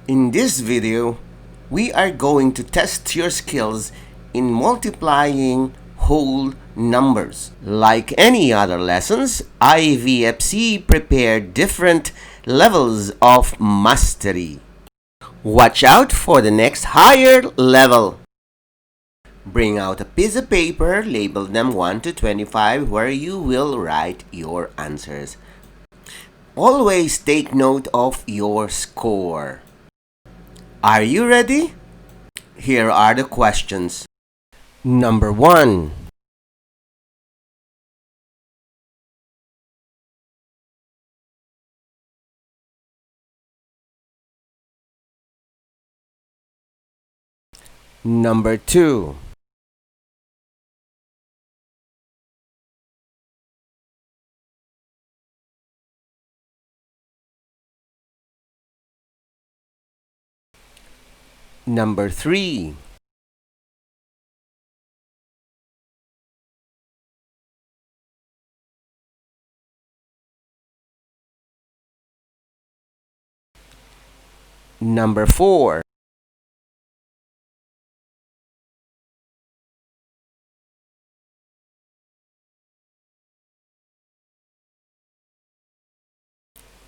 In this video, we are going to test your skills in multiplying whole numbers. Like any other lessons, IVFC prepared different levels of mastery. Watch out for the next higher level. Bring out a piece of paper, label them 1 to 25 where you will write your answers. Always take note of your score. Are you ready? Here are the questions. Number 1. Number 2. Number 3. Number 4.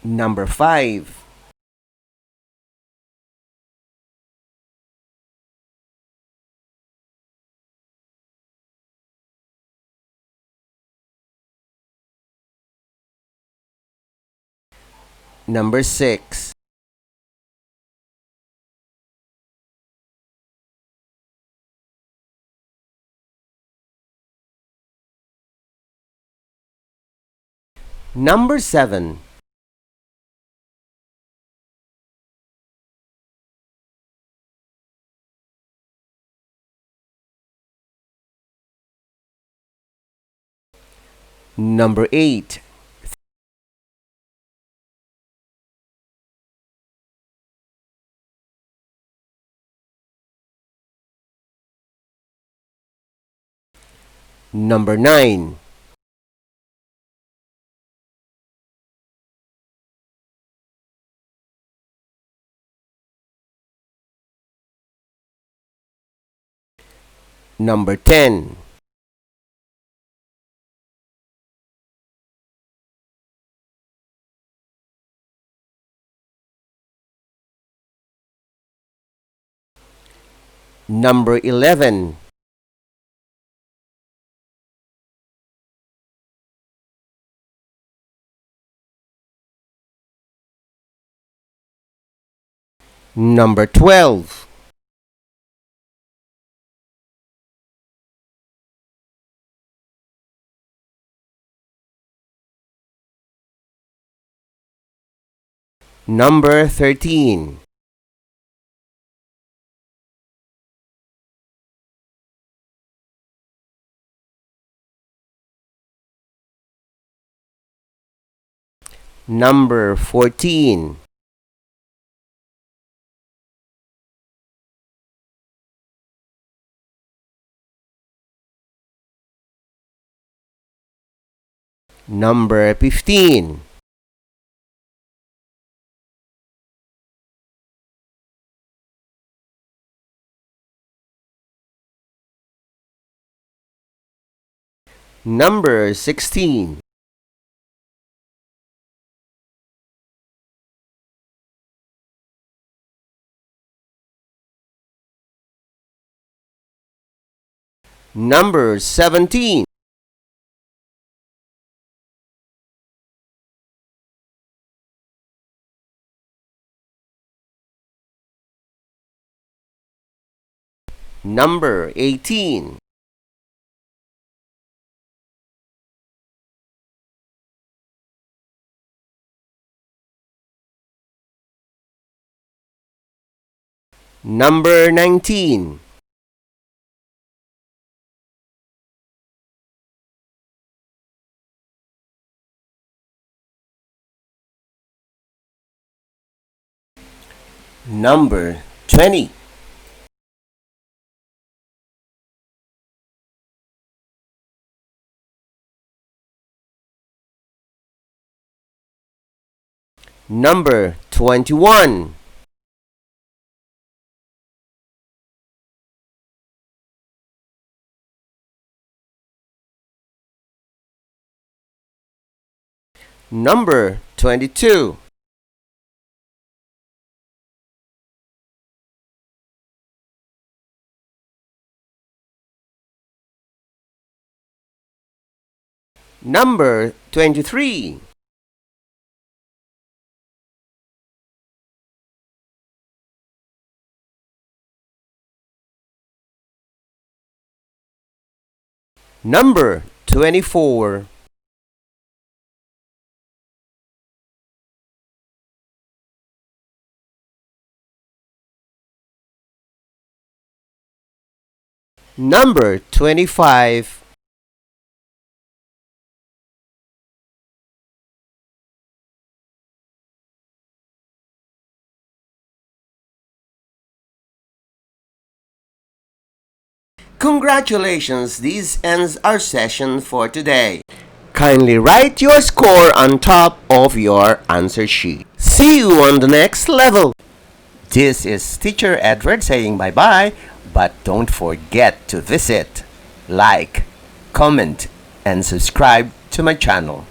Number 5. Number 6. Number 7. Number 8. Number 9. Number 10. Number 11. Number 12. Number 13. Number 14. Number 15. Number 16. Number 17. Number 18. Number 19. Number 20. Number 21. Number 22. Number 23. Number 24. Number 25. Congratulations, this ends our session for today. Kindly write your score on top of your answer sheet. See you on the next level. This is Teacher Edward saying bye-bye, but don't forget to visit, like, comment, and subscribe to my channel.